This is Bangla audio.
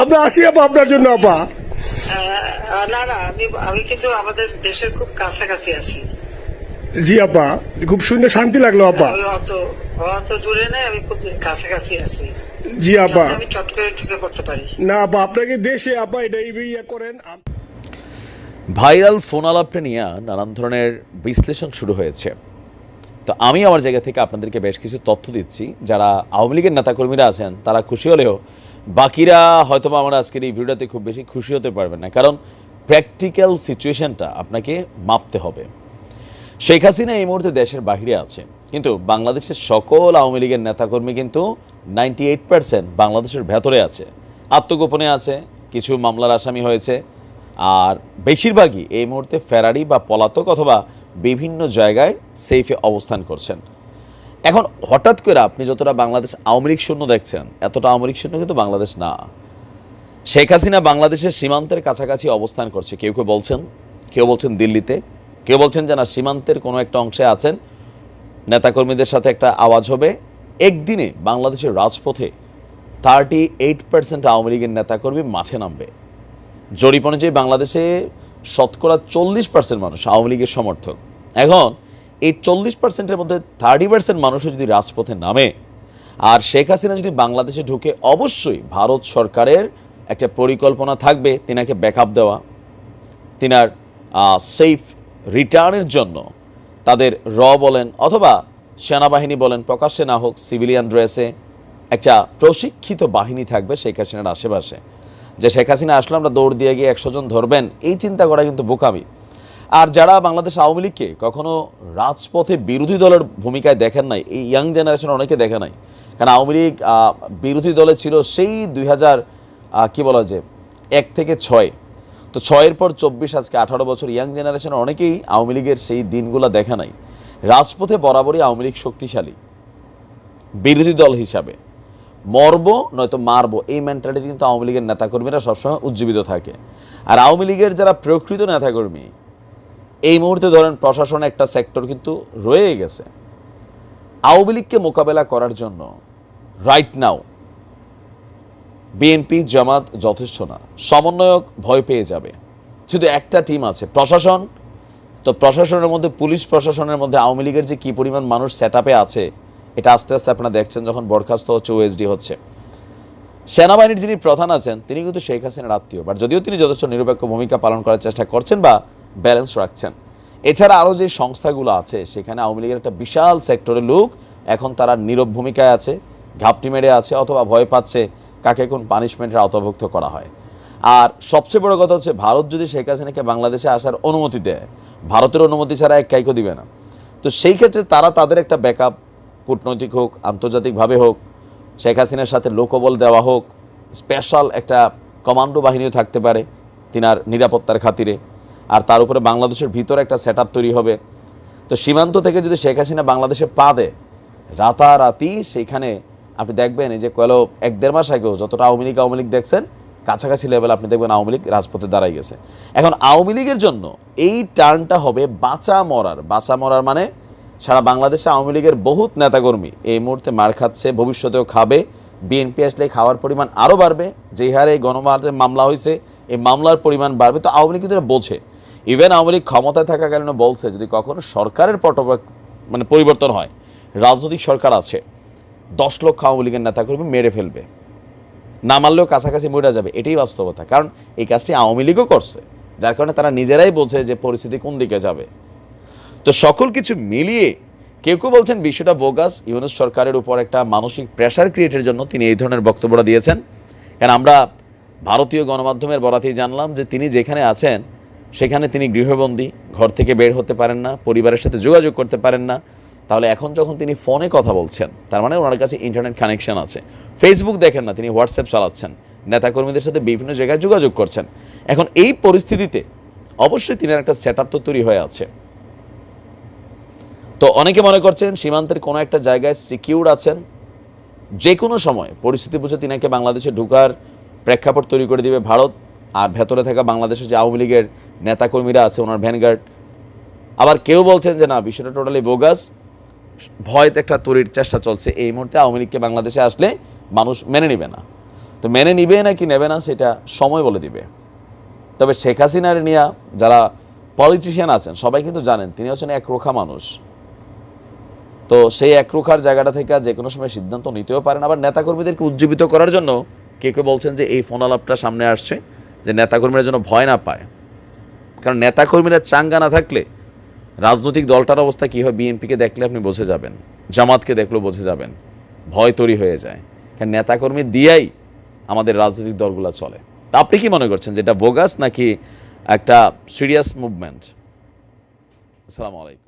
আমরা আসি আপা আপনার জন্য আপা। না না, আমি কিন্তু আমাদের দেশের খুব কাছাকাছি আছি। জি আপা, খুব শুনে শান্তি লাগলো আপা। আমি অত দূরে নাই, আমি খুব কাছাকাছি আছি। জি আপা। আমি চট করে ঢুকে পড়তে পারি না আপা, আপনাকে দেশে আপা এটা ইয়ে করেন। ভাইরাল ফোন আলাপটা নিয়ে নানান ধরনের বিশ্লেষণ শুরু হয়েছে। তো আমি আমার জায়গা থেকে আপনাদেরকে বেশ কিছু তথ্য দিচ্ছি। যারা আওয়ামী লীগের নেতাকর্মীরা আছেন তারা খুশি হলেও বাকিরা হয়তোবা আমরা আজকের এই ভিডিওতে খুব বেশি খুশি হতে পারবেন না, কারণ প্র্যাকটিক্যাল সিচুয়েশনটা আপনাকে মাপতে হবে। শেখ হাসিনা এই মুহূর্তে দেশের বাহিরে আছে, কিন্তু বাংলাদেশের সকল আওয়ামী লীগের নেতাকর্মী কিন্তু 98% বাংলাদেশের ভেতরে আছে, আত্মগোপনে আছে, কিছু মামলার আসামি হয়েছে, আর বেশিরভাগই এই মুহূর্তে ফেরারি বা পলাতক অথবা বিভিন্ন জায়গায় সেফে অবস্থান করছেন। এখন হঠাৎ করে আপনি যতটা বাংলাদেশ আওয়ামী লীগ শূন্য দেখছেন, এতটা আওয়ামী লীগ শূন্য কিন্তু বাংলাদেশ না। শেখ হাসিনা বাংলাদেশের সীমান্তের কাছাকাছি অবস্থান করছে, কেউ বলছেন দিল্লিতে, কেউ বলছেন যে না সীমান্তের কোনো একটা অংশে আছেন। নেতাকর্মীদের সাথে একটা আওয়াজ হবে, একদিনে বাংলাদেশের রাজপথে 38% আওয়ামী লীগের নেতাকর্মী মাঠে নামবে। জরিপ অনুযায়ী বাংলাদেশে শতকরা 40% মানুষ আওয়ামী লীগের সমর্থক। এখন এই 40%-এর মধ্যে 30% মানুষও যদি রাজপথে নামে আর শেখ হাসিনা যদি বাংলাদেশে ঢুকে, অবশ্যই ভারত সরকারের একটা পরিকল্পনা থাকবে তিনাকে ব্যাকআপ দেওয়া, তিনার সেফ রিটার্নের জন্য তাদের বলেন অথবা সেনাবাহিনী বলেন, প্রকাশ্যে না হোক সিভিলিয়ান ড্রেসে একটা প্রশিক্ষিত বাহিনী থাকবে শেখ হাসিনার আশেপাশে। যে শেখ হাসিনা আসলে আমরা দৌড় দিয়ে গিয়ে 100 জন ধরবেন, এই চিন্তা করা কিন্তু বোকামি। আর যারা বাংলাদেশ আওয়ামী লীগকে কখনো রাজপথে বিরোধী দলের ভূমিকায় দেখেন নাই, এই ইয়াং জেনারেশন অনেকে দেখে নাই, কারণ আওয়ামী লীগ বিরোধী দলে ছিল সেই 2000 1 থেকে 6, তো 6-এর পর 24, আজকে 18 বছর। ইয়াং জেনারেশনের অনেকেই আওয়ামী লীগের সেই দিনগুলো দেখে নাই। রাজপথে বরাবরই আওয়ামী লীগ শক্তিশালী, বিরোধী দল হিসাবে মরবো নয়তো মারবো, এই মেন্টালিটি কিন্তু আওয়ামী লীগের নেতাকর্মীরা সবসময় উজ্জীবিত থাকে। আর আওয়ামী লীগের যারা প্রকৃত নেতাকর্মী, এই মুহূর্তে ধরেন প্রশাসনে একটা সেক্টর কিন্তু রয়ে গেছে। আওয়ামী লীগকে মোকাবেলা করার জন্য রাইট নাও বিএনপি জামাত যথেষ্ট না, সমন্বয়ক ভয় পেয়ে যাবে। শুধু একটা টিম আছে প্রশাসন, তো প্রশাসনের মধ্যে পুলিশ প্রশাসনের মধ্যে আওয়ামী লীগের যে কী পরিমাণ মানুষ সেট আপে আছে, এটা আস্তে আস্তে আপনারা দেখছেন যখন বরখাস্ত হচ্ছে, ওএসডি হচ্ছে। সেনাবাহিনীর যিনি প্রধান আছেন তিনি কিন্তু শেখ হাসিনার আত্মীয়, বাট যদিও তিনি যথেষ্ট নিরপেক্ষ ভূমিকা পালন করার চেষ্টা করছেন বা ব্যালেন্স রাখছেন। এছাড়া আরও যে সংস্থাগুলো আছে সেখানে আওয়ামী লীগের একটা বিশাল সেক্টরের লোক এখন তারা নীরব ভূমিকায় আছে, ঘাপটি মেরে আছে অথবা ভয় পাচ্ছে কাকে কোন পানিশমেন্টের আওতাভুক্ত করা হয়। আর সবচেয়ে বড় কথা হচ্ছে, ভারত যদি শেখ হাসিনাকে বাংলাদেশে আসার অনুমতি দেয়, ভারতের অনুমতি ছাড়া এক কাইকো দিবে না। তো সেই ক্ষেত্রে তারা তাদের একটা ব্যাকআপ, কূটনৈতিক হোক আন্তর্জাতিকভাবে হোক, শেখ হাসিনার সাথে লোকবল দেওয়া হোক, স্পেশাল একটা কমান্ডো বাহিনীও থাকতে পারে তিনার নিরাপত্তার খাতিরে। আর তার উপরে বাংলাদেশের ভিতরে একটা সেট তৈরি হবে। তো সীমান্ত থেকে যদি শেখ হাসিনা বাংলাদেশে পা দেয়, রাতারাতি সেইখানে আপনি দেখবেন এই যে 1-1.5 মাস আগেও যতটা আওয়ামী লীগ দেখছেন, কাছাকাছি লেভেল আপনি দেখবেন আওয়ামী লীগ রাজপথে দাঁড়াই গেছে। এখন আওয়ামী লীগের জন্য এই টার্নটা হবে বাঁচা মরার মানে সারা বাংলাদেশে আওয়ামী লীগের বহুত নেতাকর্মী এই মুহূর্তে মার খাচ্ছে, ভবিষ্যতেও খাবে। বিএনপি আসলে খাওয়ার পরিমাণ আরও বাড়বে, যেই হারে গণমাধ্যমে মামলা হয়েছে এই মামলার পরিমাণ বাড়বে। তো আওয়ামী লীগ কিন্তু বোঝে, ইভেন আওয়ামী লীগ ক্ষমতায় থাকাকালীন বলছে যদি কখনো সরকারের পরিবর্তন হয়, রাজনৈতিক সরকার আছে, 10 লক্ষ আওয়ামী লীগের নেতাকর্মী মেরে ফেলবে, না মারলেও কাছাকাছি মরে যাবে। এটাই বাস্তবতা, কারণ এই কাজটি আওয়ামী লীগও করছে, যার কারণে তারা নিজেরাই বোঝে যে পরিস্থিতি কোন দিকে যাবে। তো সকল কিছু মিলিয়ে কেউ বলছেন বিষয়টা বোগাস, ইউনূস সরকারের উপর একটা মানসিক প্রেশার ক্রিয়েটের জন্য তিনি এই ধরনের বক্তব্যটা দিয়েছেন। কারণ আমরা ভারতীয় গণমাধ্যমের বরাতেই জানলাম যে তিনি যেখানে আছেন সেখানে তিনি গৃহবন্দী, ঘর থেকে বের হতে পারেন না, পরিবারের সাথে যোগাযোগ করতে পারেন না। তাহলে এখন যখন তিনি ফোনে কথা বলছেন, তার মানে ওনার কাছে ইন্টারনেট কানেকশন আছে, ফেসবুক দেখেন না, তিনি হোয়াটসঅ্যাপ চালাচ্ছেন, নেতাকর্মীদের সাথে বিভিন্ন জায়গায় যোগাযোগ করছেন। এখন এই পরিস্থিতিতে অবশ্যই তিনি একটা সেট আপ তো তৈরি হয়ে আছে। তো অনেকে মনে করছেন সীমান্তের কোনো একটা জায়গায় সিকিউর আছেন, যে কোনো সময় পরিস্থিতি বুঝে তিনাকে বাংলাদেশে ঢোকার প্রেক্ষাপট তৈরি করে দিবে ভারত। আর ভেতরে থাকা বাংলাদেশের যে আওয়ামী লীগের নেতাকর্মীরা আছে, ওনার ভ্যানগার্ড। আবার কেউ বলছেন যে না, বিষয়টা টোটালি বোগাস, ভয়তে একটা তৈরির চেষ্টা চলছে, এই মুহূর্তে আওয়ামী লীগকে বাংলাদেশে আসলে মানুষ মেনে নেবে না। তো তো মেনে নিবে নাকি নেবে না সেটা সময় বলে দিবে। তবে শেখ হাসিনার নিয়ে যারা পলিটিশিয়ান আছেন সবাই কিন্তু জানেন তিনি হচ্ছেন একরোখা মানুষ। তো সেই একরোখার জায়গাটা থেকে যে কোনো সময় সিদ্ধান্ত নিতেও পারেন। আবার নেতাকর্মীদেরকে উজ্জীবিত করার জন্য কেউ বলছেন যে এই ফোন আলাপটা সামনে আসছে যে নেতাকর্মীরা যেন ভয় না পায়, কারণ নেতাকর্মীরা চাঙ্গা না থাকলে রাজনৈতিক দলটার অবস্থা কী হয় বিএনপিকে দেখলে আপনি বুঝে যাবেন, জামাতকে দেখলেও বুঝে যাবেন, ভয় তৈরি হয়ে যায়। কারণ নেতাকর্মী দিয়েই আমাদের রাজনৈতিক দলগুলো চলে। তা আপনি কি মনে করছেন যেটা বোগাস নাকি একটা সিরিয়াস মুভমেন্ট? আসসালামু আলাইকুম।